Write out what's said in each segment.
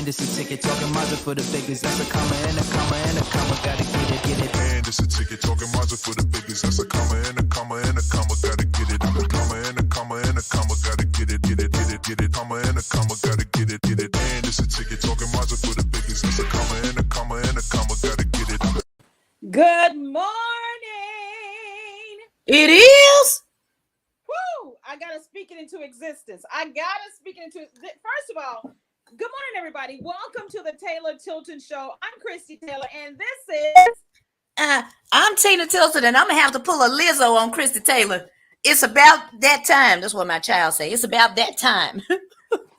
And it's a ticket talking Mazda for the biggest. That's a comma and a comma and a comma. Gotta get it. And it's a ticket talking Mazda for the biggest. That's a comma and a comma and a comma. Gotta get it. A comma and a comma and a comma. Gotta get it. Comma and a comma. Gotta get it. And it's a ticket talking Mazda for the biggest. That's a comma and a comma and a comma. Gotta get it. Good morning. It is. Woo! I gotta speak it into existence. First of all, good morning, everybody. Welcome to the Taylor Tilton Show. I'm Christie Taylor, and this is I'm Taylor Tilton, and I'm gonna have to pull a Lizzo on Christie Taylor. It's about that time. That's what my child say. It's about that time.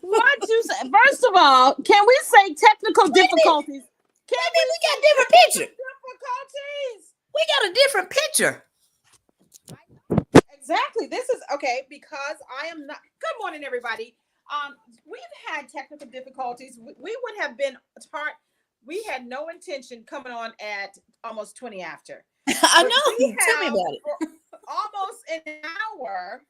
What you say? First of all, can we say technical difficulties? We got different picture. Difficulties. We got a different picture. Exactly. This is okay because I am not. Good morning, everybody. We've had technical difficulties. We would have been we had no intention coming on at almost 20 after. I know. Tell me about it. Almost an hour.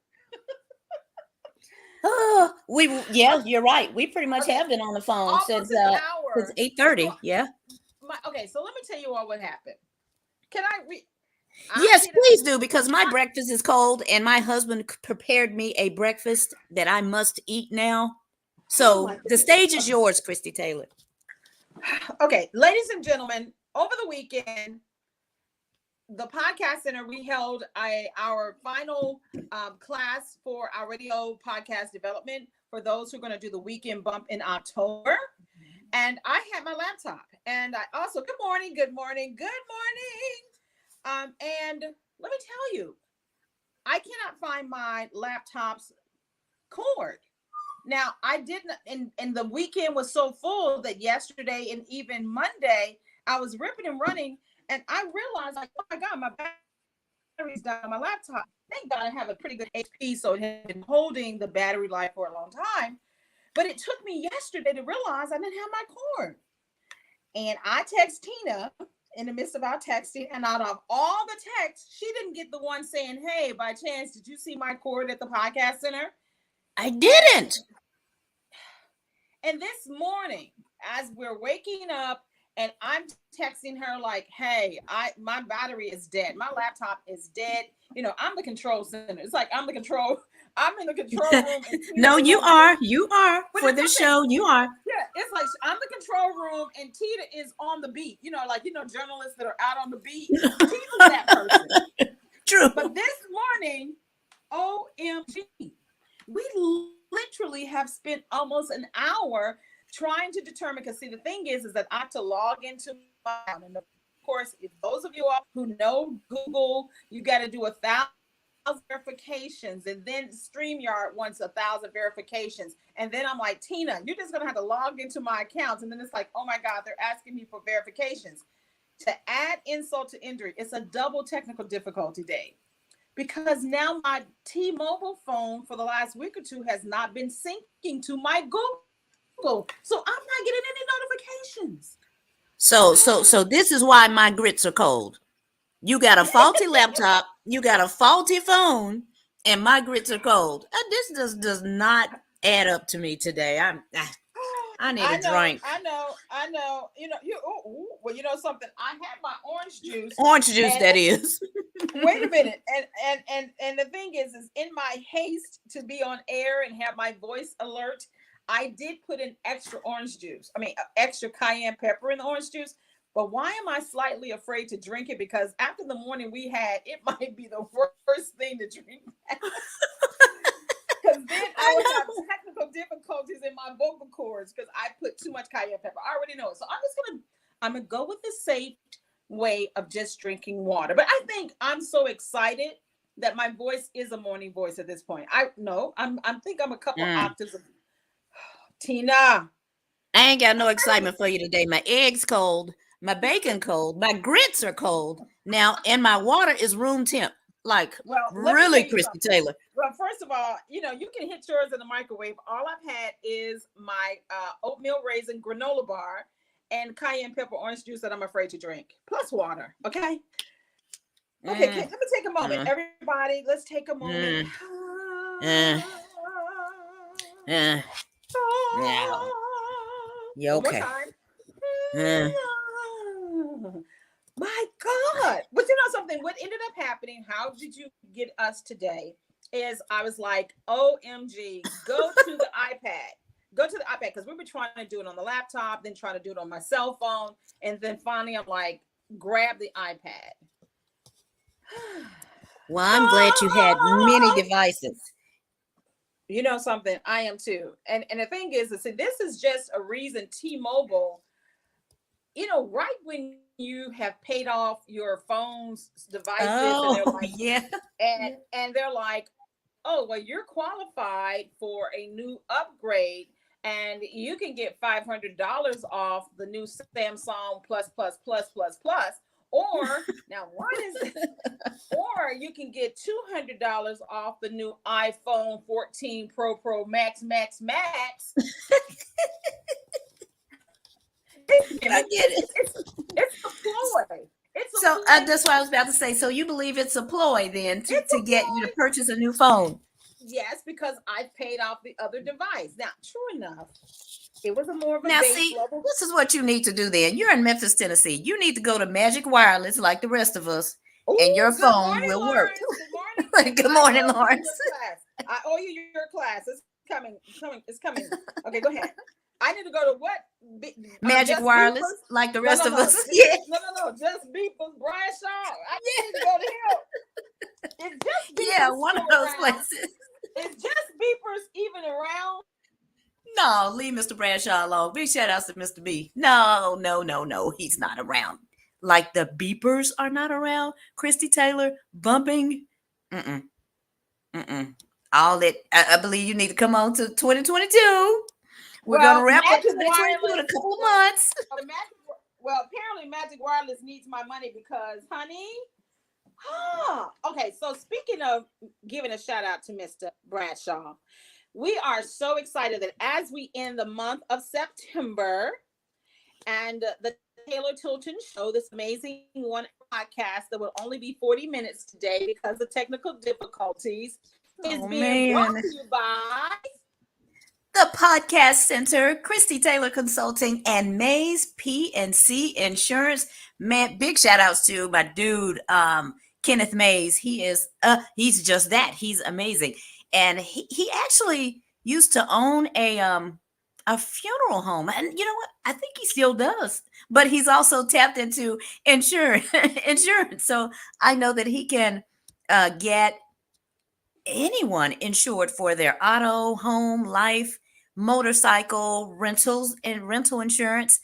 You're right. We pretty much have been on the phone since 8:30. Yeah. Okay, so let me tell you all what happened. Can I read? Yes, please do, because my breakfast is cold and my husband prepared me a breakfast that I must eat now. So the stage is yours, Christie Taylor. Okay, ladies and gentlemen, over the weekend, the Podcast Center, we held our final class for our radio podcast development for those who are going to do the weekend bump in October. And I had my laptop, and I also, good morning. And let me tell you, I cannot find my laptop's cord. Now, I didn't, and the weekend was so full that yesterday and even Monday, I was ripping and running, and I realized, like, oh my God, my battery's down on my laptop. Thank God I have a pretty good HP, so it had been holding the battery life for a long time. But it took me yesterday to realize I didn't have my cord. And I text Tina in the midst of our texting, and out of all the texts, she didn't get the one saying, hey, by chance, did you see my cord at the Podcast Center? I didn't. And this morning, as we're waking up, and I'm texting her like, hey, my battery is dead. My laptop is dead. You know, I'm the control center. It's like I'm in the control room. No, you are. For this show, you are. Yeah, it's like I'm the control room and Tita is on the beat. You know, like, journalists that are out on the beat. Tita's that person. True. But this morning, OMG, we literally have spent almost an hour trying to determine, because see, the thing is that I have to log into my account. And of course, if those of you all who know Google, you got to do 1,000 verifications, and then StreamYard wants 1,000 verifications. And then I'm like, Tina, you're just going to have to log into my accounts. And then it's like, oh my God, they're asking me for verifications. To add insult to injury, it's a double technical difficulty day. Because now my T-Mobile phone for the last week or two has not been syncing to my Google. So I'm not getting any notifications. So this is why my grits are cold. You got a faulty laptop, you got a faulty phone, and my grits are cold. This just does not add up to me today. I need a drink. I know. Well, you know something? I had my orange juice. Orange juice, that is. Wait a minute. And the thing is in my haste to be on air and have my voice alert, I did put in extra extra cayenne pepper in the orange juice. But why am I slightly afraid to drink it? Because after the morning we had, it might be the worst thing to drink. Because then I would have technical difficulties in my vocal cords because I put too much cayenne pepper. I already know it. So I'm gonna go with the safe way of just drinking water. But I think I'm so excited that my voice is a morning voice at this point. I think I'm a couple octaves of Tina. I ain't got no excitement for you today. My eggs cold, my bacon cold, my grits are cold now, and my water is room temp. Like, really, Christie Taylor. Well, first of all, you can hit yours in the microwave. All I've had is my oatmeal raisin granola bar and cayenne pepper orange juice that I'm afraid to drink, plus water. Okay. Okay. Let me take a moment, everybody. Let's take a moment. Yeah, One more okay. time. Yeah. My God. But you know something? What ended up happening, how did you get us today? Is I was like, OMG, go to the iPad. Go to the iPad. Because we were trying to do it on the laptop, then trying to do it on my cell phone. And then finally I'm like, grab the iPad. Well, I'm glad you had many devices. You know something? I am too. And the thing is, see, this is just a reason T-Mobile, you know, right when you have paid off your phone's devices, and they're Oh, like, yeah. and they're like, oh, well, you're qualified for a new upgrade, and you can get $500 off the new Samsung plus plus plus plus plus. Or now, what is it? Or you can get $200 off the new iPhone 14 Pro Max. I get it. It's a ploy. It's a So ploy. that's what I was about to say. So you believe it's a ploy then to It's a get you to ploy. purchase a new phone? Yes, because I paid off the other device. Now, true enough, it was a more of a Now, base see, level. this is what you need to do then. You're in Memphis, Tennessee. You need to go to Magic Wireless like the rest of us, and your Oh, good phone morning, will work. Lawrence. Good morning. Good morning, I owe you Lawrence. your class. I owe you your class. It's coming. It's coming. Okay, go ahead. I need to go to what? Magic Just Wireless Beepers? like the No, rest no, of no. us. Yeah. No. Just Beepers, Brian Shaw. I need to go to him. Is Just Beepers Yeah, one of still those around? places. Is Just Beepers even around? No, leave Mr. Bradshaw alone. Big shout outs to Mr. B. No. He's not around. Like the beepers are not around. Christie Taylor bumping. Mm-mm. All that I believe you need to come on to 2022. We're gonna Well, wrap up Magic 2022 in a Wireless. couple of months. Apparently Magic Wireless needs my money because, honey. Okay, so speaking of giving a shout out to Mr. Bradshaw, we are so excited that as we end the month of September and the Taylor Tilton Show, this amazing one podcast that will only be 40 minutes today because of technical difficulties, is being brought to you by the Podcast Center, Christie Taylor Consulting, and Mays P&C Insurance. Man, big shout outs to my dude, Kenneth Mays. He's just that. He's amazing. And he actually used to own a funeral home. And you know what? I think he still does. But he's also tapped into insurance. So I know that he can get anyone insured for their auto, home, life, motorcycle rentals, and rental insurance,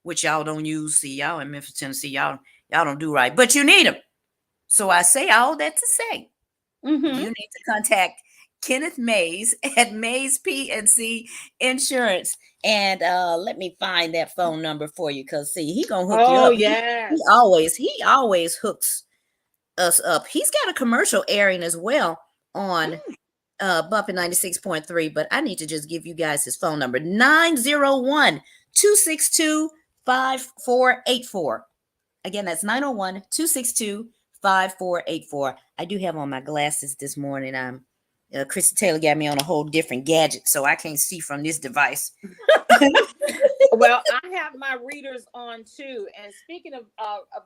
which y'all don't use. See, y'all in Memphis, Tennessee, y'all don't do right, but you need them. So I say all that to say, you need to contact Kenneth Mays at Mays P&C Insurance, and let me find that phone number for you, because see, he gonna hook you up. Yes. He always hooks us up. He's got a commercial airing as well on Bumping 96.3, but I need to just give you guys his phone number, 901-262-5484. Again, that's 901-262-5484. I do have on my glasses this morning. Christie Taylor got me on a whole different gadget, so I can't see from this device. Well, I have my readers on too. And speaking of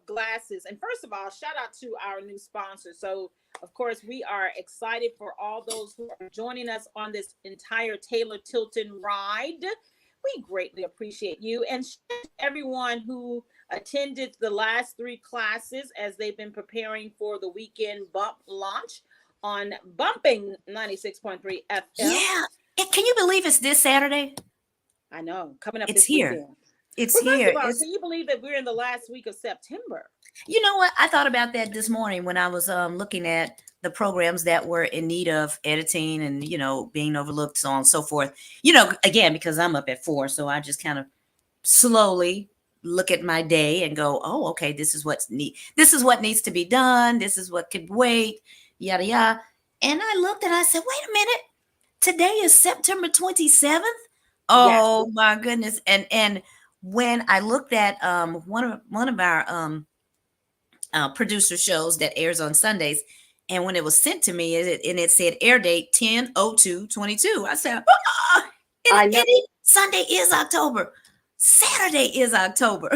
glasses, and first of all, shout out to our new sponsor. So, of course, we are excited for all those who are joining us on this entire Taylor Tilton ride. We greatly appreciate you, and everyone who attended the last 3 classes as they've been preparing for the weekend bump launch on Bumping 96.3 FM. Yeah. Can you believe it's this Saturday? I know. Coming up It's this here. weekend. It's Well, here. Can you believe that we're in the last week of September? You know what? I thought about that this morning when I was looking at the programs that were in need of editing and, being overlooked, so on and so forth. Again, because I'm up at 4, so I just kind of slowly look at my day and go, oh, okay, this is what needs to be done. This is what could wait, yada, yada. And I looked and I said, wait a minute. Today is September 27th. Oh, yes. My goodness. And when I looked at one of our producer shows that airs on Sundays, and when it was sent to me, it said air date 10/02/22. I said, Sunday is October. Saturday is October.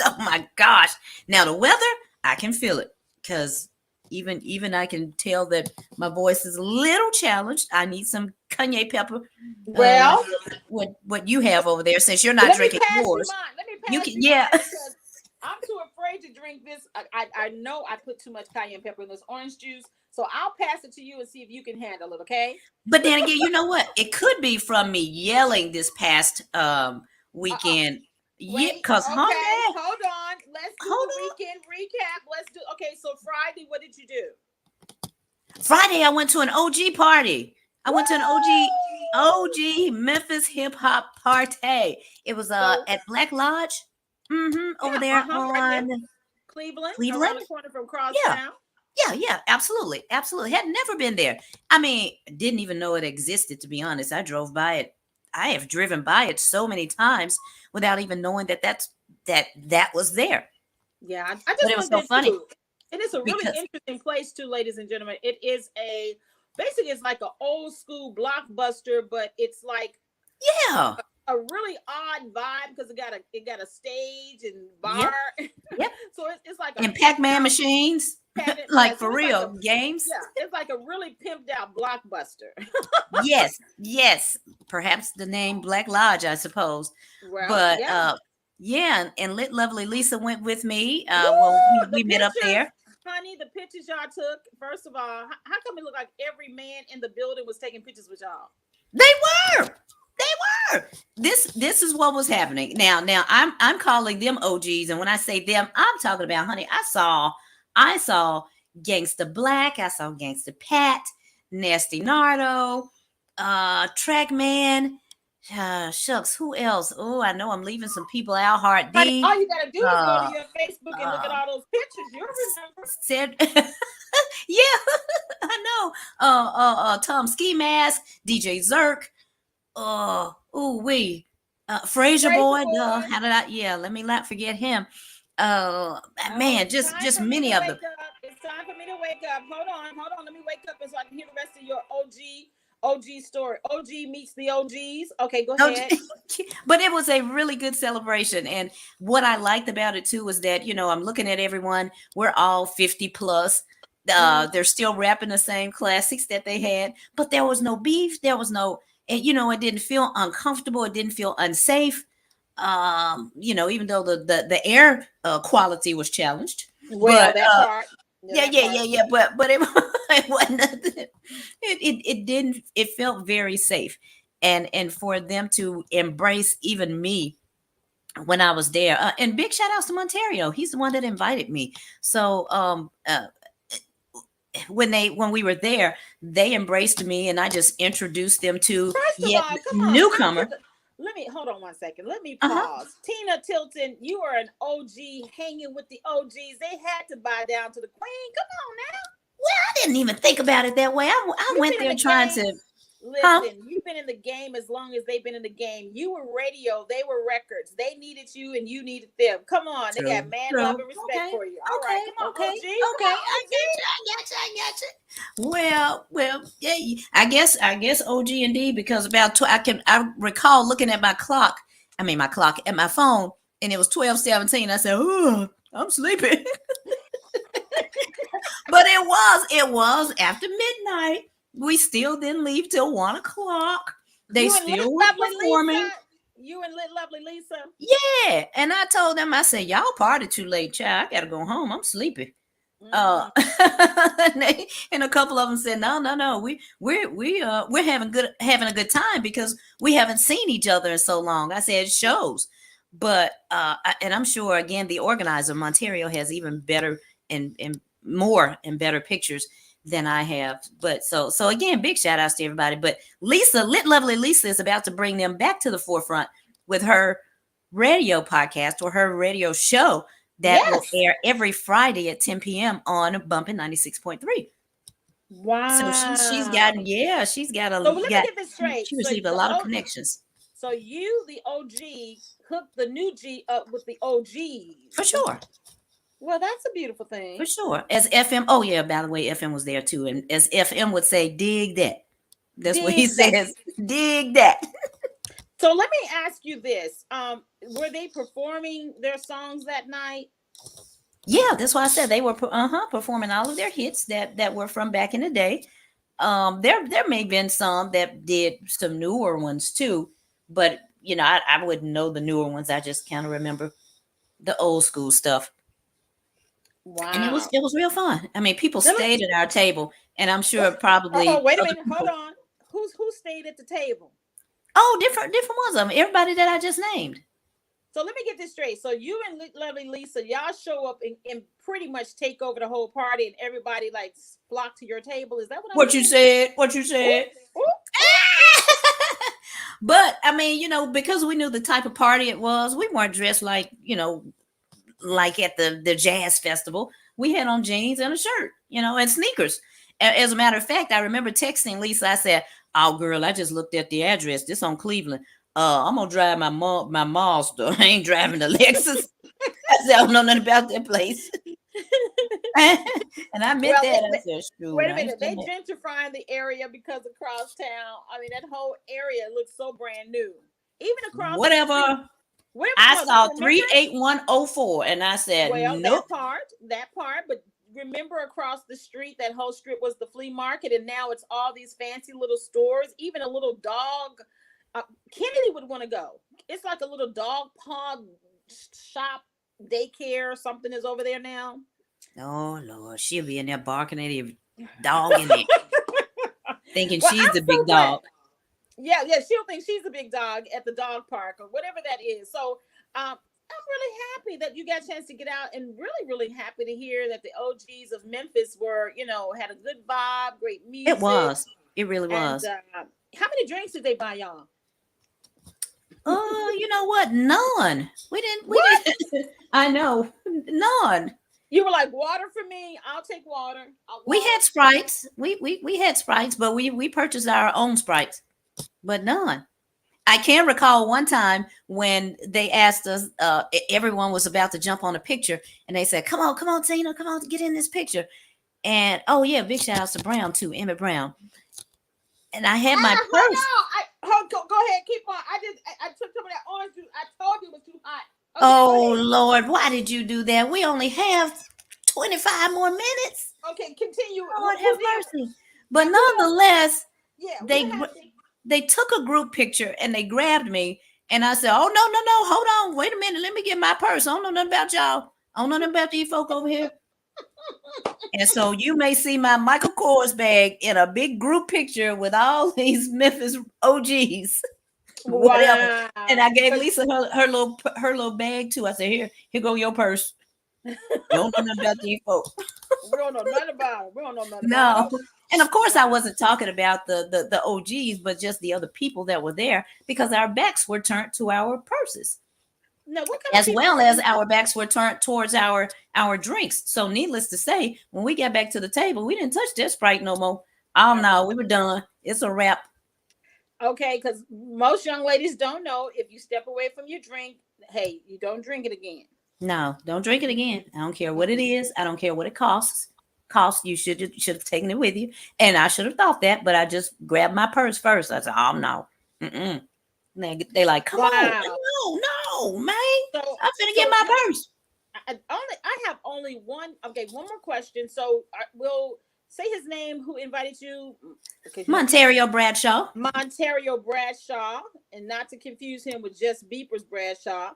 Oh my gosh. Now the weather, I can feel it because even I can tell that my voice is a little challenged. I need some cayenne pepper. Well, What you have over there, since you're not let me drinking pass you yours. mine. Let me You pass can, you yeah. mine because I'm too afraid to drink this. I know I put too much cayenne pepper in this orange juice, so I'll pass it to you and see if you can handle it. Okay? But then again, you know what? It could be from me yelling this past weekend. Yeah, Wait. cause Okay. honey, Hold on. Let's do hold the on. weekend recap. Let's do. Okay. So Friday, what did you do? Friday I went to an OG party. I went to an OG Memphis hip hop party. It was So at Black Lodge. Over yeah, there right here, on Cleveland, around Cleveland. the corner from Yeah, Crosstown. yeah, absolutely. Absolutely. Had never been there. I mean, didn't even know it existed, to be honest. I drove by it. I have driven by it so many times without even knowing that was there. Yeah, I But just it was went so there funny too. It is a really because interesting place too, ladies and gentlemen. It is basically it's like an old school blockbuster, but it's like yeah. a really odd vibe because it got a stage and bar. Yep. Yep. So it's like a And pimped Pac-Man out machines. cabinet. Yeah, Like so for it's like real games. it's like a really pimped out blockbuster. Yes, perhaps the name Black Lodge, I suppose. Well, But yeah. yeah, and lit lovely Lisa went with me. Well, Woo! The we met up pictures, there. honey, the pictures y'all took. First of all, how come it looked like every man in the building was taking pictures with y'all? They were. They were. This is what was happening. Now I'm calling them OGs, and when I say them, I'm talking about, honey. I saw Gangsta Black. I saw Gangsta Pat, Nasty Nardo, Trackman. Shucks, who else? Oh, I know I'm leaving some people out. Heart Honey, D. all you gotta do is go Uh, to your Facebook and look at uh, all those pictures. You'll remember. said, yeah, I know. Tom Ski Mask, DJ Zerk. We Fraser Praise the Boy. boy. How did I? Yeah, let me not forget him. Oh, Man, it's just time for me many to of wake them. up. It's time for me to wake up. Hold on. Let me wake up and so I can hear the rest of your OG story. OG meets the OGs. Okay, go No, ahead. but it was a really good celebration. And what I liked about it too was that, I'm looking at everyone, we're all 50 plus. They're still rapping the same classics that they had, but there was no beef. There was no, and it didn't feel uncomfortable. It didn't feel unsafe. Even though the air quality was challenged, Well, but that part. yeah. But it, it wasn't nothing. It didn't. It felt very safe, and for them to embrace even me when I was there. And big shout outs to Montario. He's the one that invited me. So when we were there, they embraced me, and I just introduced them to First of yet all, come on. newcomer. Let me hold on one second. Let me Uh-huh. pause. Tina Tilton, you are an OG hanging with the OGs. They had to buy down to the queen. Come on now. I didn't even think about it that way. I You've went been in there the trying game. to. Listen, you've been in the game as long as they've been in the game. You were radio, they were records. They needed you and you needed them. Come on, they got man love and respect for you. All right, come on, OG. Okay. Come on, I got you. Well, yeah. I guess OG and D, because I recall looking at my clock. I mean, my clock at my phone, and it was 12:17. I said, "Oh, I'm sleepy." But it was after midnight. We still didn't leave till 1 o'clock. They you and still Lit were Lovely performing. Lisa. You and Lit Lovely Lisa. Yeah, and I told them, I said, "Y'all party too late, child. I gotta go home. I'm sleepy." Mhm. And a couple of them said, "No. We're having a good time because we haven't seen each other in so long." I said, "It shows." But and I'm sure again the organizer Montario has even better and more and better pictures than I have. But so again, big shout outs to everybody. But Lisa, Lit Lovely Lisa, is about to bring them back to the forefront with her radio podcast or her radio show that will air every Friday at 10 p.m. on Bumpin' 96.3. Wow. So she's got a So let me get this straight. she received a lot of connections. So you, the OG, hooked the new G up with the OG. For sure. Well, that's a beautiful thing. For sure. As FM, oh yeah, by the way, FM was there too. And as FM would say, dig that. That's what he says. Dig that. So let me ask you this: were they performing their songs that night? Yeah, that's why I said they were performing all of their hits that were from back in the day. There may have been some that did some newer ones too, but I wouldn't know the newer ones. I just kind of remember the old school stuff. And it was Wow. it was real fun. I mean, people Now let stayed at our table, and I'm sure oh, probably wait a other minute. Hold people. on. Who stayed at the table? Oh, different ones of them. Everybody that I just named. So let me get this straight. So you and Lovely Lisa, y'all show up and pretty much take over the whole party, and everybody like flock to your table. Is that what I'm What you hearing? said? What you Ooh, said? ooh. But I mean, because we knew the type of party it was, we weren't dressed like at the jazz festival. We had on jeans and a shirt, and sneakers. As a matter of fact, I remember texting Lisa. I said, "Oh, girl, I just looked at the address. This on Cleveland. I'm gonna drive my Mazda. I ain't driving the Lexus." I said, "I don't know nothing about that place." And I meant Well, that. I said, "Shoot, wait a I ain't minute. They saying that." gentrifying the area because across town. I mean, that whole area looks so brand new. Even across the street. Whatever. Where I was saw remember? 38104, and I said, Well, "Nope." that part, but remember across the street, that whole strip was the flea market, and now it's all these fancy little stores, even a little dog. Kennedy would want to go. It's like a little dog paw shop, daycare, or something is over there now. Oh Lord, she'll be in there barking at every dog in there, thinking Well, she's I'm the so big glad. dog. Yeah, she'll think she's a big dog at the dog park or whatever that is. So, I'm really happy that you got a chance to get out, and really, really happy to hear that the OGs of Memphis were, had a good vibe, great It music, was. It really and was. how many drinks did they buy y'all? Oh, you know what? None. We didn't. We What? didn't. I know. None. You were like, water for me. I'll take water. We Water. had sprites. We had sprites, but we purchased our own sprites, but none. I can recall one time when they asked us, everyone was about to jump on a picture, and they said, come on, Tina, come on, get in this picture." And oh yeah, big shout out to Brown too, Emmett Brown. And I had my Hold purse. on. Go ahead. Keep on. I took some of that orange juice. I told you it was too hot. Okay, go Oh ahead. Lord, why did you do that? We only have 25 more minutes. Okay, continue. Lord Who have did? mercy. But Who else? nonetheless, Yeah, what they happened? they took a group picture and they grabbed me, and I said, "Oh no, hold on, wait a minute, let me get my purse. I don't know nothing about y'all. I don't know nothing about these folk over here." And so you may see my Michael Kors bag in a big group picture with all these Memphis OGs, whatever. And Wow. I gave Lisa her little bag too. I said, here go your purse. You don't know nothing about these folks. We don't know nothing about it. We don't know nothing about No. it. And of course, I Wow. wasn't talking about the OGs, but just the other people that were there, because our backs were turned to our purses, Now, what kind of as people well were as in? our backs were turned towards our drinks. So, needless to say, when we got back to the table, we didn't touch that Sprite no more. Oh no, we were done. It's a wrap. Okay, because most young ladies don't know, if you step away from your drink, hey, you don't drink it again. No, don't drink it again. I don't care what it Mm-mm. is. I don't care what it costs. You should have taken it with you, and I should have thought that, but I just grabbed my purse first. I said, "Oh no." Mm-mm. They like, "Come on." Wow. No, man. So, I'm finna get so my purse. I have only one. Okay, one more question. So, we'll say his name. Who invited you? Because you don't. Monterio Bradshaw. Monterio Bradshaw, and not to confuse him with Just Beepers Bradshaw.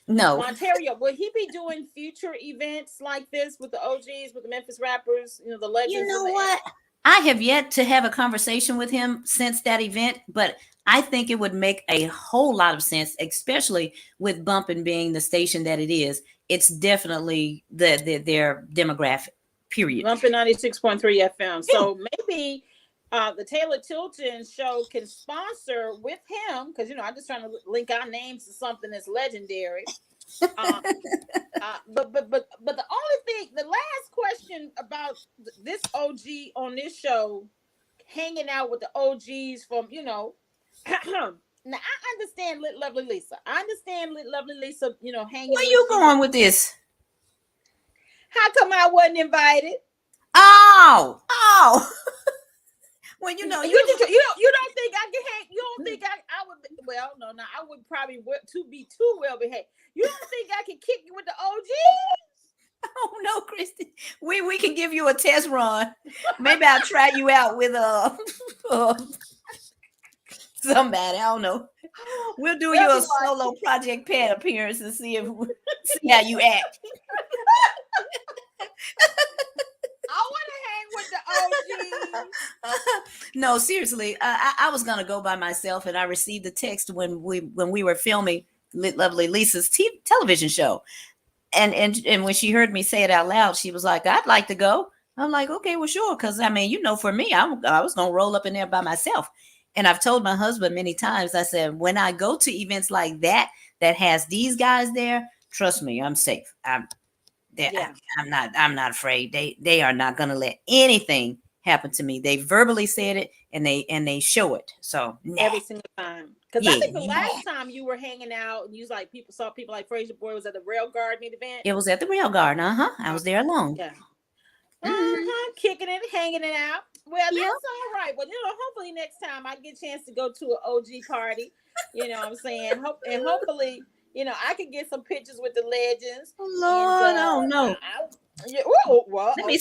No. Monterio, will he be doing future events like this with the OGs, with the Memphis rappers, the You legends know and the what? I have yet to have a conversation with him since that event, but I think it would make a whole lot of sense, especially with Bumpin' being the station that it is. It's definitely their demographic. Period. Lumping 96.3 FM. Yeah. So maybe the Taylor Tilton Show can sponsor with him, because I'm just trying to link our names to something that's legendary. Uh, but the only thing, the last question about this OG on this show, hanging out with the OGs from now I understand Lit Lovely Lisa. I understand Lit Lovely Lisa, hanging Where with you you. going with this? How come I wasn't invited? Oh. Well, You don't think I can hang? You don't think I would? well. No, I would probably be too well behaved. You don't think I can kick you with the OG? Oh no, Christy. We can give you a test run. Maybe I'll try you out with somebody. I don't know. We'll do you a solo Project Pat appearance and see how you act. I want to hang with the OG. No, seriously. I was gonna go by myself, and I received a text when we were filming Lovely Lisa's television show, and when she heard me say it out loud, she was like, "I'd like to go." I'm like, "Okay, well, sure," because I mean, for me, I was gonna roll up in there by myself. And I've told my husband many times, I said, when I go to events like that has these guys there, trust me, I'm safe. I'm not afraid. They are not going to let anything happen to me. They verbally said it and they show it. So every single time. Because I think the last time you were hanging out and you was like, saw people like Fraser Boy was at the Rail Garden event. It was at the Rail Garden. I was there alone. Yeah. Kicking it, hanging it out. Well, that's all right. Well, hopefully next time I get a chance to go to an OG party. You know what I'm saying? Hopefully, I can get some pictures with the legends. Lord, oh no. Let me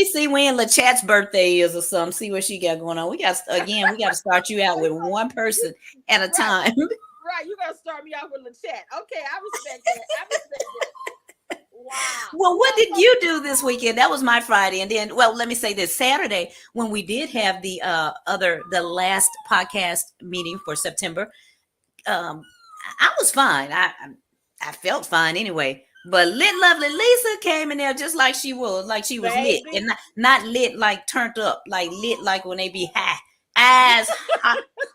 see when LaChat's birthday is or something. See what she got going on. We got to start you out with one person at a time. Right, you gotta start me off with LaChat. Okay, I respect that. Wow. Well, what did you do this weekend? That was my Friday. And then, let me say this Saturday, when we did have the last podcast meeting for September, I was fine. I felt fine anyway. But lit lovely Lisa came in there just like she was lit, and not lit like turned up, like lit like when they be high,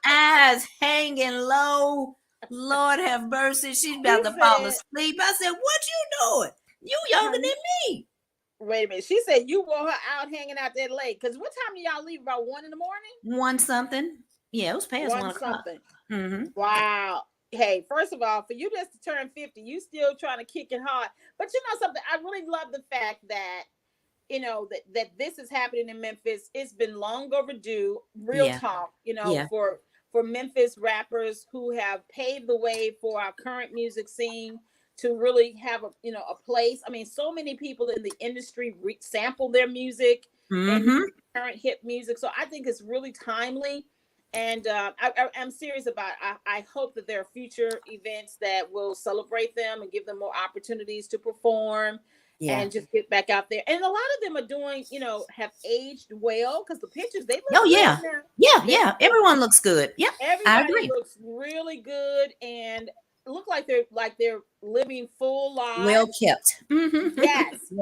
eyes hanging low. Lord have mercy. She's about to fall asleep. I said, "What you doing? You younger than me." Wait a minute. She said you want her out hanging out that late. Because what time do y'all leave? About 1 a.m? 1 something. Yeah, it was past 1 o'clock. Mm-hmm. Wow. Hey, first of all, for you just to turn 50, you still trying to kick it hard. But you know something? I really love the fact that, that this is happening in Memphis. It's been long overdue. Real talk, for Memphis rappers who have paved the way for our current music scene to really have a place. I mean, so many people in the industry sample their music and current hip music. So I think it's really timely. And I'm serious about it. I hope that there are future events that will celebrate them and give them more opportunities to perform and just get back out there. And a lot of them are doing, have aged well because the pictures, they look good now. Yeah. Everyone looks good. Yeah, everybody looks really good and look like they're living full lives. Well kept. Mm-hmm.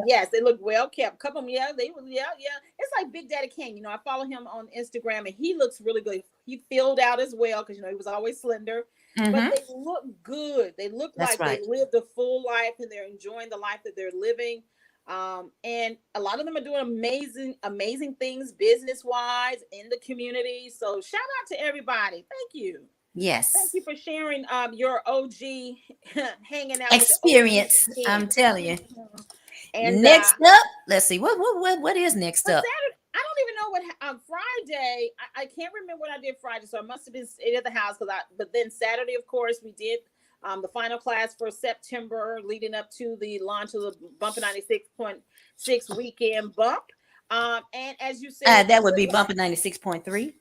Yes, they look well kept. Couple of them, It's like Big Daddy Kane. I follow him on Instagram and he looks really good. He filled out as well because he was always slender. But they look good. They look like they lived a full life and they're enjoying the life that they're living. And a lot of them are doing amazing things business-wise in the community. So shout out to everybody. Thank you. Yes. Thank you for sharing your OG hanging out experience. With I'm telling you. And next up, let's see what is next up. Saturday, I don't even know what Friday. I can't remember what I did Friday, so I must have been at the house but then Saturday, of course, we did the final class for September, leading up to the launch of the Bumpin' 96.6 weekend bump. And as you said, that would be Bumpin' 96.3.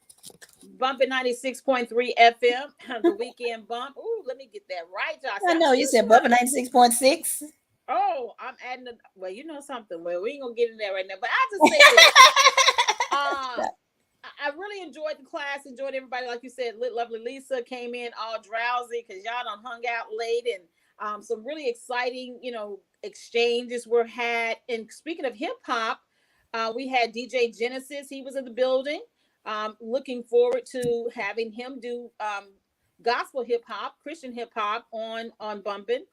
Bumpin' 96.3 FM, the weekend bump. Ooh, let me get that right, Josh. I know you said Bumpin' 96.6. Oh, I'm adding you know something. Well, we ain't gonna get in there right now, but I just say this. I really enjoyed the class, enjoyed everybody. Like you said, lit lovely Lisa came in all drowsy because y'all done hung out late, and some really exciting, exchanges were had. And speaking of hip hop, we had DJ Genesis. He was in the building. Looking forward to having him do gospel hip hop, Christian hip hop on Bumpin'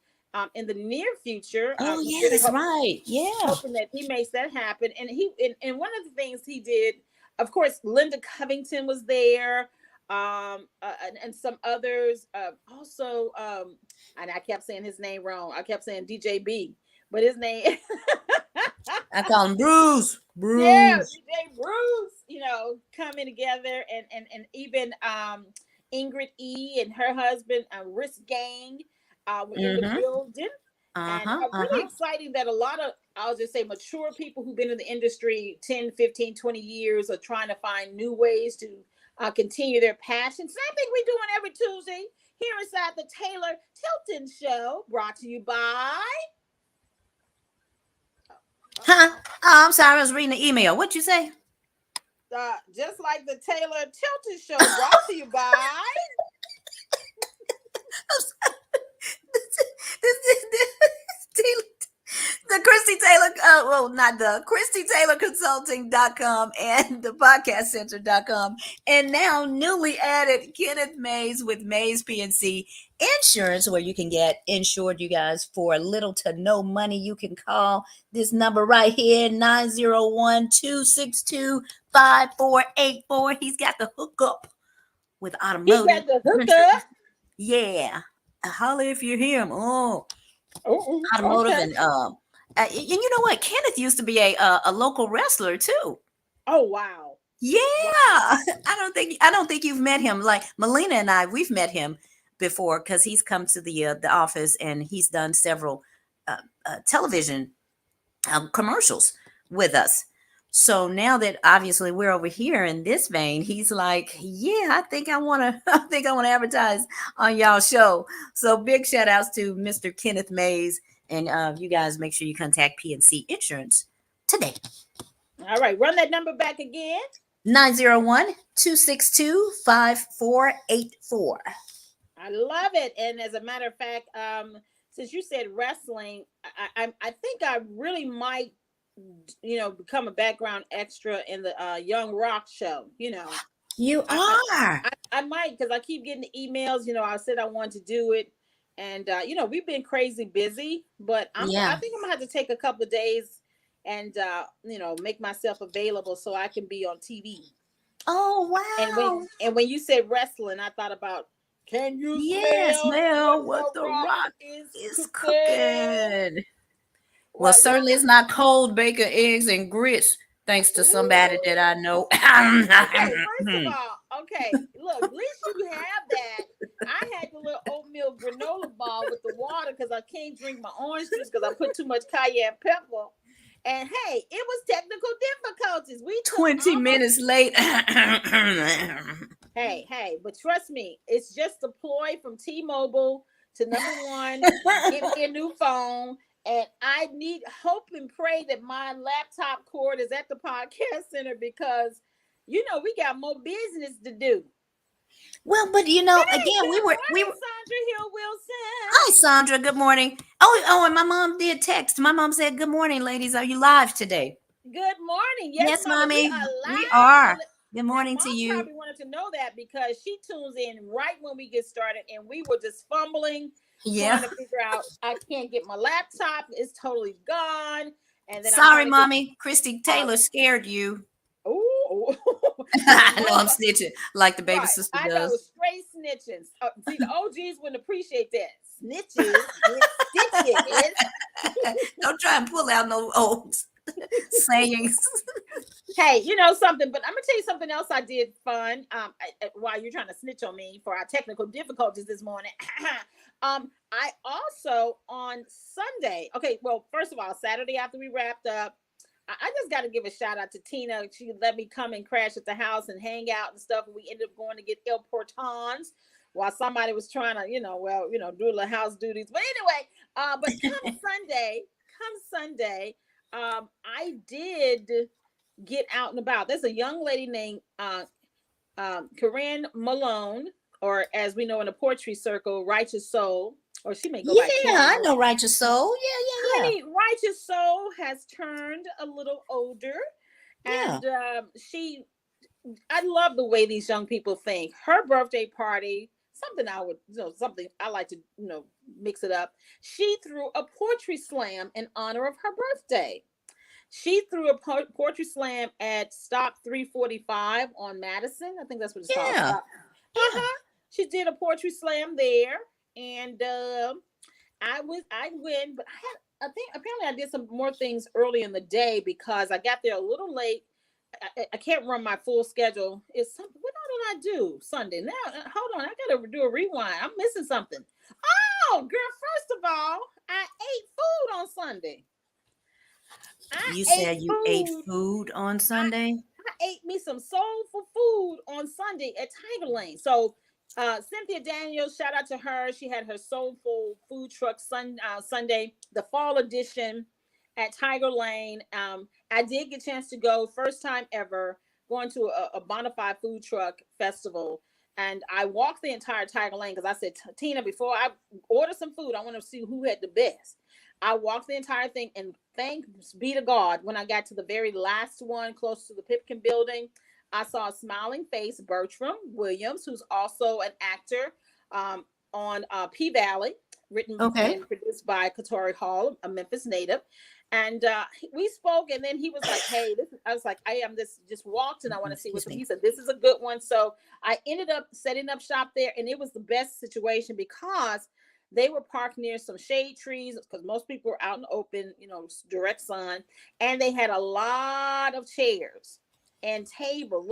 in the near future. Oh yeah, that's right. Yeah, hoping that he makes that happen. And and one of the things he did, of course, Linda Covington was there, and some others also. And I kept saying his name wrong. I kept saying DJ B, but his name. I call him Bruce. Yeah, DJ Bruce. Coming together and even Ingrid E. and her husband, Risk Gang, were in the Mm-hmm. building. And really exciting that a lot of, I'll just say, mature people who've been in the industry 10, 15, 20 years are trying to find new ways to continue their passion. Same thing we're doing every Tuesday here inside the Taylor Tilton Show, brought to you by... Huh? Oh, I'm sorry. I was reading the email. What'd you say? Just like the Taylor Tilton Show, brought to you by... The Christie Taylor, well, not the Christie Taylor Consulting.com and the podcastcenter.com. And now newly added Kenneth Mays with Mays PNC Insurance, where you can get insured, you guys, for little to no money. You can call this number right here, 901-262-5484. He's got the hookup with automotive. He got the hookup. Yeah. Holler if you hear him. Automotive. Okay. And you know what? Kenneth used to be a local wrestler too. Oh wow. Yeah. Wow. I don't think you've met him. Like Melina and I, we've met him before because he's come to the office and he's done several television commercials with us. So now that obviously we're over here in this vein, he's like, yeah, I think I want to advertise on y'all show. So big shout outs to Mr. Kenneth Mays. And you guys make sure you contact PNC Insurance today. All right. Run that number back again. 901-262-5484. I love it. And as a matter of fact, since you said wrestling, I think I really might, become a background extra in the Young Rock show. You are. I might, because I keep getting the emails. I said I wanted to do it. And, we've been crazy busy, but I think I'm going to have to take a couple of days and, make myself available so I can be on TV. Oh, wow. And when you said wrestling, I thought about, can you smell what the rock is cooking? Well, certainly it's not cold bacon, eggs, and grits, thanks to somebody that I know. Okay, first of all, look, at least you have that. I had the little oatmeal granola bar with the water because I can't drink my orange juice because I put too much cayenne pepper. And hey, it was technical difficulties. We 20 minutes late. Hey, but trust me, it's just a ploy from T-Mobile to number one, give me a new phone. And I hope and pray that my laptop cord is at the podcast center because, we got more business to do. Well, but again, we were Sandra Hill Wilson. Hi, Sandra. Good morning. Oh, and my mom did text. My mom said, "Good morning, ladies. Are you live today?" Good morning. Yes, Mommy. We are. Good morning to you. Probably wanted to know that because she tunes in right when we get started, and we were just fumbling, trying to figure out. I can't get my laptop; it's totally gone. And then sorry, Mommy. Christie Taylor scared you. Oh, I know I'm snitching like the baby sister does. I know, straight snitching. See, the OGs wouldn't appreciate that. Snitches, stitches. Don't try and pull out no old sayings. Hey, something, but I'm gonna tell you something else I did fun. While you're trying to snitch on me for our technical difficulties this morning. I also on Sunday. Okay, well, first of all, Saturday after we wrapped up. I just got to give a shout out to Tina. She let me come and crash at the house and hang out and stuff. And we ended up going to get El Portons while somebody was trying to, do a little house duties. But anyway, but come Sunday, I did get out and about. There's a young lady named Corinne Malone, or as we know in the poetry circle, Righteous Soul. Or she may go by Karen. I know Righteous Soul. Yeah. Honey, Righteous Soul has turned a little older. And I love the way these young people think. Her birthday party, something I like to, mix it up. She threw a poetry slam in honor of her birthday. She threw a poetry slam at Stop 345 on Madison. I think that's what it's called. Yeah. She did a poetry slam there. And I win, but I think apparently I did some more things early in the day because I got there a little late I can't run my full schedule. It's something. What don't I do Sunday? Now, hold on. I gotta do a rewind. I'm missing something. Oh, girl. First of all, I ate food on Sunday. You said you ate food on Sunday? I ate me some soulful food on Sunday at Tiger Lane. So Cynthia Daniels, shout out to her. She had her soulful food truck Sunday, the fall edition at Tiger Lane. I did get a chance to go, first time ever, going to a bona fide food truck festival. And I walked the entire Tiger Lane because I said, Tina, before I order some food, I want to see who had the best. I walked the entire thing, and thanks be to God, when I got to the very last one close to the Pipkin building, I saw a smiling face, Bertram Williams, who's also an actor on P-Valley, written and produced by Katori Hall, a Memphis native. And we spoke, and then he was like, hey, I was like, I am this, just walked, and I want to see what's up. He said, this is a good one. So I ended up setting up shop there, and it was the best situation because they were parked near some shade trees because most people were out in the open, direct sun. And they had a lot of chairs and tables.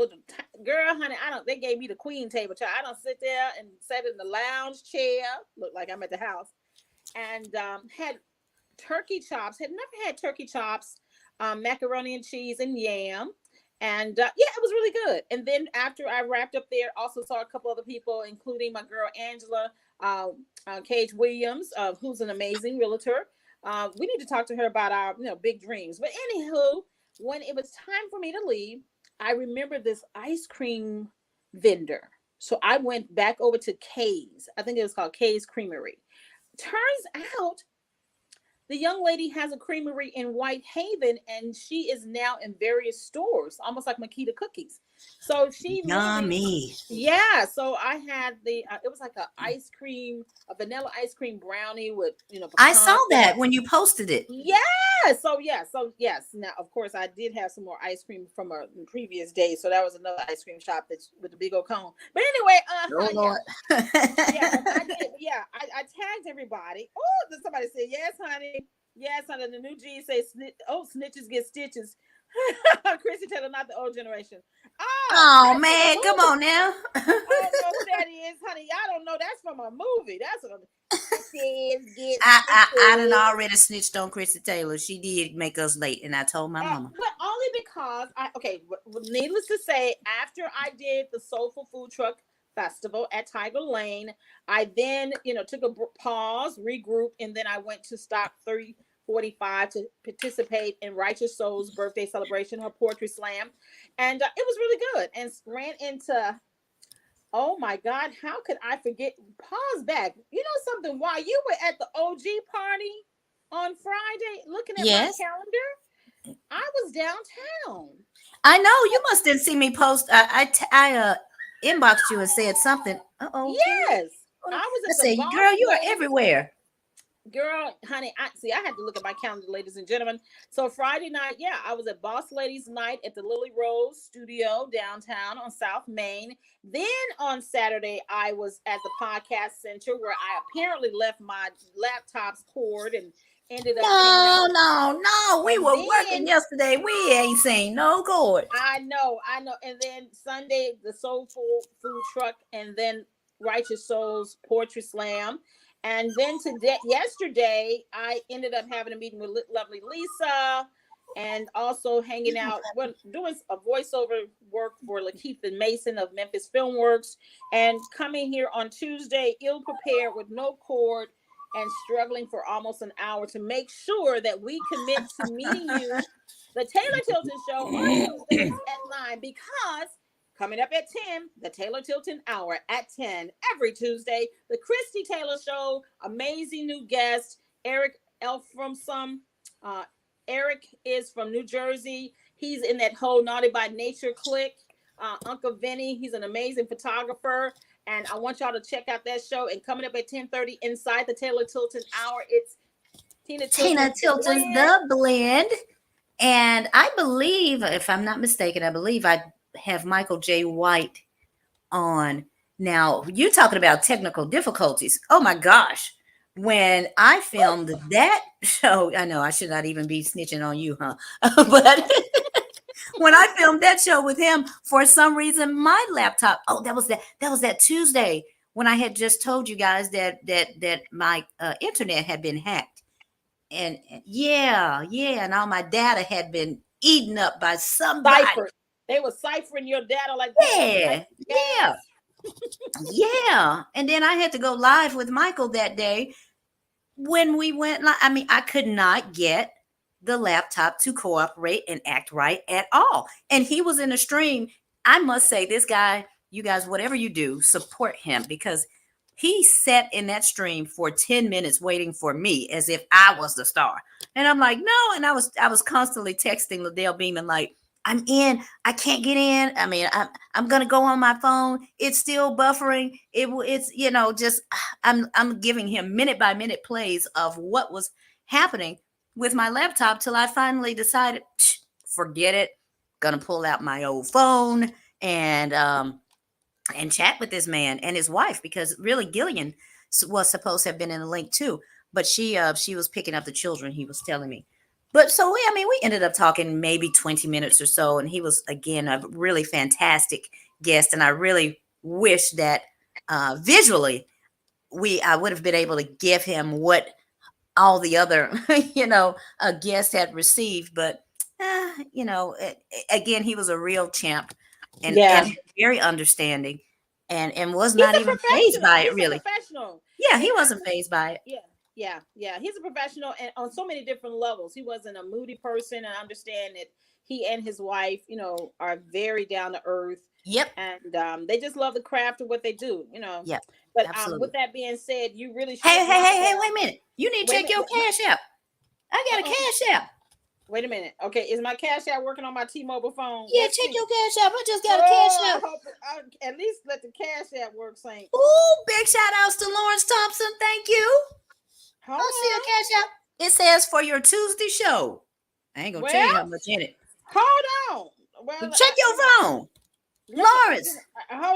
Girl, honey, they gave me the queen table chair. I don't sit there and sat in the lounge chair. Looked like I'm at the house. And had turkey chops. Had never had turkey chops, macaroni and cheese and yam. And it was really good. And then after I wrapped up there, also saw a couple other people, including my girl Angela Cage Williams, who's an amazing realtor. We need to talk to her about our big dreams. But anywho, when it was time for me to leave, I remember this ice cream vendor. So I went back over to Kay's. I think it was called Kay's Creamery. Turns out the young lady has a creamery in Whitehaven, and she is now in various stores, almost like Makita Cookies. So she yummy. Yeah. So I had it was like a vanilla ice cream brownie with I saw that when you posted it. Yeah. So yes. Now of course I did have some more ice cream from a previous day. So that was another ice cream shop that's with the big old cone. But anyway, Lord. I tagged everybody. Oh, somebody said yes, honey. Yes, honey. The new G say snitches get stitches. Christie Taylor, not the old generation. Oh man, come on now. I don't know who that is, honey. Y'all don't know that's from a movie. That's what I done already snitched on Christie Taylor. She did make us late, and I told my mama. But only because needless to say, after I did the Soulful Food Truck Festival at Tiger Lane, I then took a pause, regroup, and then I went to Stop 345 to participate in Righteous Soul's birthday celebration, her poetry slam. And it was really good, and ran into, oh my God, how could I forget? Pause back. You know something? While you were at the OG party on Friday, looking at my calendar, I was downtown. I know, you must have seen me post. I inboxed you and said something. Yes. I was at the girl, you are everywhere. Girl, honey, I had to look at my calendar, ladies and gentlemen. So Friday night, I was at Boss Ladies Night at the Lily Rose Studio downtown on South Main. Then on Saturday, I was at the Podcast Center where I apparently left my laptop's cord and ended up. No. We were working yesterday. We ain't seen no cord. I know. And then Sunday, the Soulful Food Truck, and then Righteous Souls Poetry Slam. And then yesterday, I ended up having a meeting with lovely Lisa, and also hanging out, doing a voiceover work for Lakeitha Mason of Memphis Filmworks, and coming here on Tuesday, ill-prepared with no cord and struggling for almost an hour to make sure that we commit to meeting you, the Taylor Tilton Show, on Tuesdays at 9, because coming up at 10, the Taylor Tilton Hour at 10 every Tuesday. The Christie Taylor Show, amazing new guest, Eric Eric is from New Jersey. He's in that whole Naughty by Nature clique. Uncle Vinny, he's an amazing photographer. And I want y'all to check out that show. And coming up at 10:30 inside the Taylor Tilton Hour, it's Tina Tilton's The Blend. And I believe, if I'm not mistaken, I have Michael J. White on. Now, you're talking about technical difficulties. Oh my gosh. When I filmed that show, I know I should not even be snitching on you, huh? But when I filmed that show with him, for some reason, my laptop. Oh, that Tuesday when I had just told you guys that my internet had been hacked, and yeah, and all my data had been eaten up by somebody. Cipher. They were ciphering your data like Yeah, yeah, yeah. And then I had to go live with Michael that day when we went live. I mean, I could not get the laptop to cooperate and act right at all. And he was in a stream. I must say, this guy, you guys, whatever you do, support him, because he sat in that stream for 10 minutes waiting for me as if I was the star. And I'm like, no. And I was constantly texting Liddell Beeman like, I'm in. I can't get in. I mean, I'm gonna go on my phone. It's still buffering. It's just I'm giving him minute by minute plays of what was happening with my laptop till I finally decided, forget it. Gonna pull out my old phone and chat with this man and his wife, because really Gillian was supposed to have been in the link too, but she was picking up the children, he was telling me. But so we ended up talking maybe 20 minutes or so, and he was again a really fantastic guest, and I really wish that visually I would have been able to give him what all the other guests had received, but again, he was a real champ and very understanding, and was not even fazed by it, really. Professional. Yeah, he wasn't fazed by it. Yeah. He's a professional, and on so many different levels. He wasn't a moody person, and I understand that he and his wife, are very down to earth. Yep. And they just love the craft of what they do, Yep. But with that being said, you really should. Hey, wait a minute. You need to check your Cash App. I got a Cash App. Wait a minute. Okay, is my Cash App working on my T-Mobile phone? Yeah, check your Cash App. I just got a Cash App. At least let the Cash App work, Saint. Ooh, big shout outs to Lawrence Thompson. Thank you. I see a Cash App. It says for your Tuesday show. I ain't gonna tell you how much in it. Hold on. Well, check your phone. Lawrence,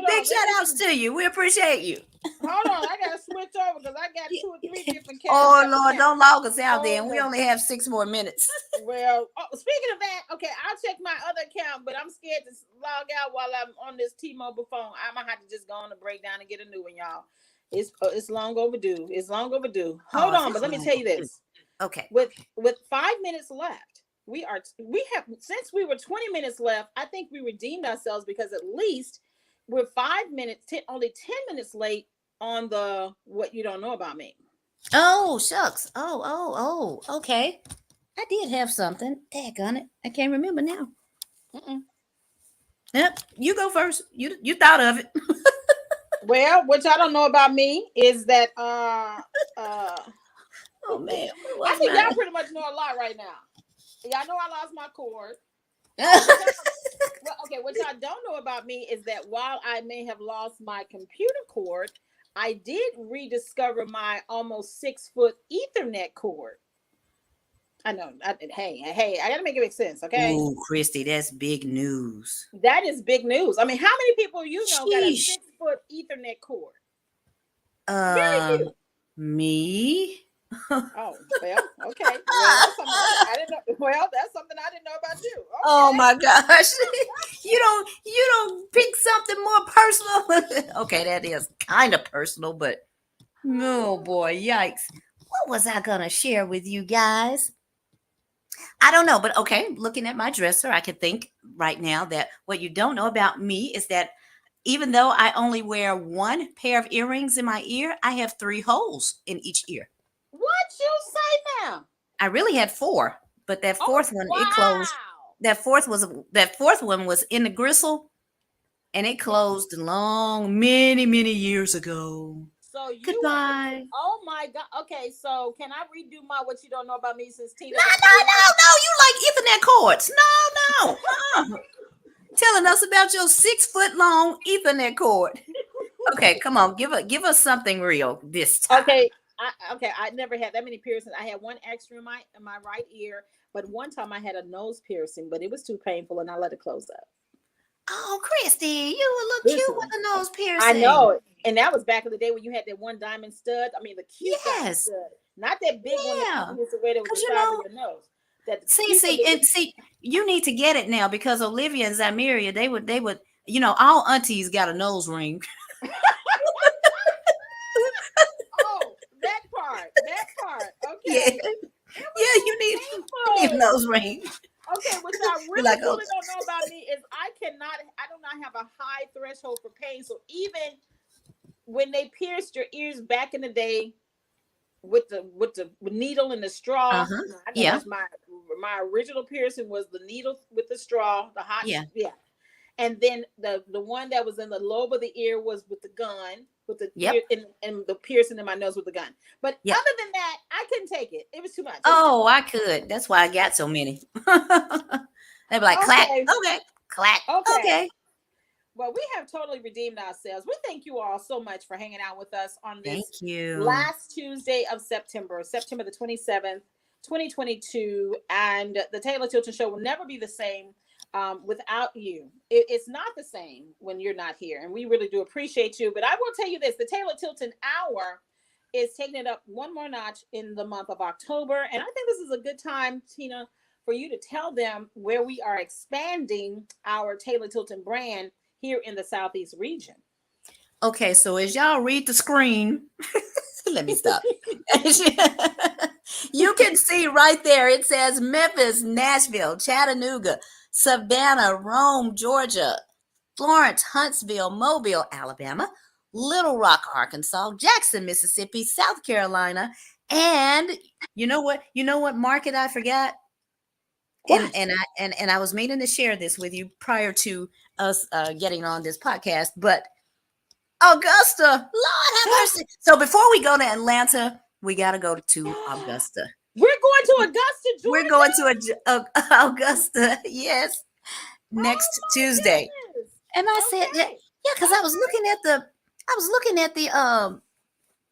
big shout outs to you. We appreciate you. Hold on, I gotta switch over because I got 2 or 3 different Cash Oh Lord, don't log us out there. And we only have 6 more minutes. Well, speaking of that, okay, I'll check my other account, but I'm scared to log out while I'm on this T-Mobile phone. I'm gonna have to just go on the breakdown and get a new one, y'all. It's long overdue. It's long overdue. Hold on, but let me tell you this. Okay. With 5 minutes left, we have since we were 20 minutes left, I think we redeemed ourselves, because at least we're 5 minutes, only 10 minutes late on the what you don't know about me. Oh, shucks. Oh, okay. I did have something. Daggone it. I can't remember now. Yep, you go first. You thought of it. Well, what y'all don't know about me is that oh man, I think y'all pretty much know a lot right now. Y'all know I lost my cord. Well, okay, what y'all don't know about me is that while I may have lost my computer cord, I did rediscover my almost 6-foot Ethernet cord. I know. Hey, I gotta make it make sense, okay? Ooh, Christie, that's big news. That is big news. I mean, how many people you know got a 6-foot Ethernet cord? Very few. Me. Oh, well, okay. That's something I didn't know about you. Okay. Oh my gosh. You don't pick something more personal. Okay, that is kind of personal, but oh boy, yikes. What was I gonna share with you guys? I don't know, but okay, looking at my dresser, I can think right now that what you don't know about me is that even though I only wear 1 pair of earrings in my ear, I have 3 holes in each ear. What you say now? I really had 4, but that fourth one, it closed. That fourth one was in the gristle, and it closed many years ago. So goodbye. Oh my God. Okay, so can I redo my what you don't know about me since Tina? No. You like Ethernet cords? No. Telling us about your 6-foot-long Ethernet cord. Okay, come on, give us something real this time. Okay. I never had that many piercings. I had 1 extra in my right ear, but one time I had a nose piercing, but it was too painful, and I let it close up. Oh, Christie, you would look cute with a nose piercing. I know, and that was back in the day when you had that 1 diamond stud. I mean, the cute diamond stud, not that big one that was the way that was the size of your nose. that See, you need to get it now because Olivia and Zamiria, they would, all aunties got a nose ring. Oh, that part. Yeah, Okay. you need a nose ring. Okay, what y'all really, like, really don't know about me is I do not have a high threshold for pain. So even when they pierced your ears back in the day with the needle and the straw, I know that's my original piercing was the needle with the straw, the hot, and then the one that was in the lobe of the ear was with the gun, with the and the piercing in my nose with the gun. But other than that, I couldn't take it. It was too much. I could. That's why I got so many. They'd be like, clack, okay, clack, okay. Well, we have totally redeemed ourselves. We thank you all so much for hanging out with us on this last Tuesday of September the 27th, 2022. And the Taylor Tilton Show will never be the same without you. It's not the same when you're not here. And we really do appreciate you. But I will tell you this, the Taylor Tilton Hour is taking it up one more notch in the month of October. And I think this is a good time, Tina, for you to tell them where we are expanding our Taylor Tilton brand here in the Southeast region. Okay, so as y'all read the screen, let me stop. You can see right there, it says Memphis, Nashville, Chattanooga, Savannah, Rome, Georgia, Florence, Huntsville, Mobile, Alabama, Little Rock, Arkansas, Jackson, Mississippi, South Carolina, and you know what market I forgot? And I was meaning to share this with you prior to us getting on this podcast, but Augusta, Lord have mercy. So before we go to Atlanta, we got to go to Augusta. We're going to Augusta, Georgia. We're going to Augusta, yes, next Tuesday. Goodness. And I said, because I was looking at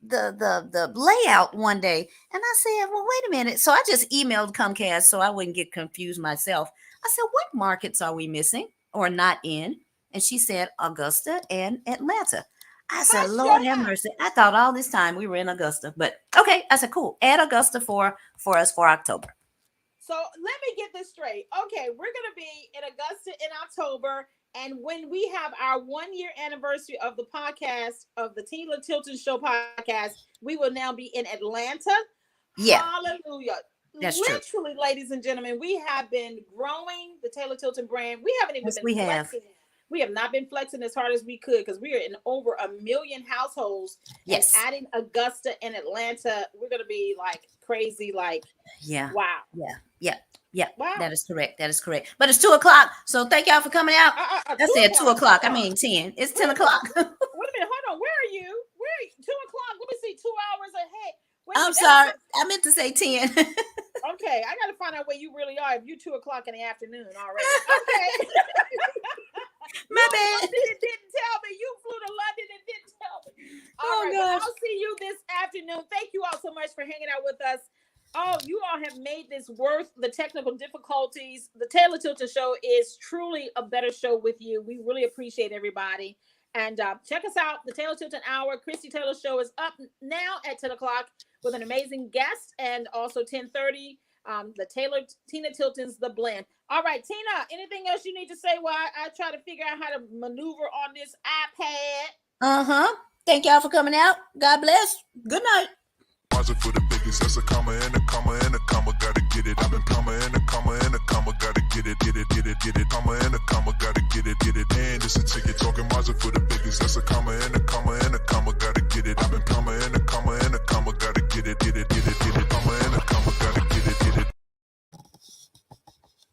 the layout one day, and I said, well, wait a minute. So I just emailed Comcast so I wouldn't get confused myself. I said, what markets are we missing or not in? And she said Augusta and Atlanta. I said, Lord have mercy. I thought all this time we were in Augusta, but okay. I said, cool. Add Augusta for us for October. So let me get this straight. Okay, we're going to be in Augusta in October. And when we have our 1 year anniversary of the podcast, of the Taylor Tilton Show podcast, we will now be in Atlanta. Yeah. Hallelujah. That's literally, true. Ladies and gentlemen, we have been growing the Taylor Tilton brand. We haven't even been flexing. We have not been flexing as hard as we could because we are in over 1 million households. Yes. And adding Augusta and Atlanta, we're going to be like crazy. Like, wow. Yeah. Wow. That is correct. But it's 2:00. So thank y'all for coming out. I said 2:00. I mean 10. It's 10:00. Wait a minute. Hold on. Where are you? 2:00. Let me see. 2 hours ahead. I'm sorry. I meant to say 10. Okay. I got to find out where you really are if you're 2:00 in the afternoon already. Okay. My bad. London didn't tell me. You flew to London and didn't tell me. All right. Well, I'll see you this afternoon. Thank you all so much for hanging out with us. Oh, you all have made this worth the technical difficulties. The Taylor Tilton Show is truly a better show with you. We really appreciate everybody. And check us out. The Taylor Tilton Hour, Christie Taylor Show is up now at 10:00 with an amazing guest. And also 10:30, the Tina Tilton's The Blend. All right, Tina, anything else you need to say while I try to figure out how to maneuver on this iPad? Thank y'all for coming out. God bless. Good night. For the biggest, that's a comma and a comma and a comma, gotta get it. I've been comma and a comma and a comma, gotta get it, comma and a comma, gotta get it, and it's a ticket talking Mazda for the biggest, that's a comma and a comma and a comma.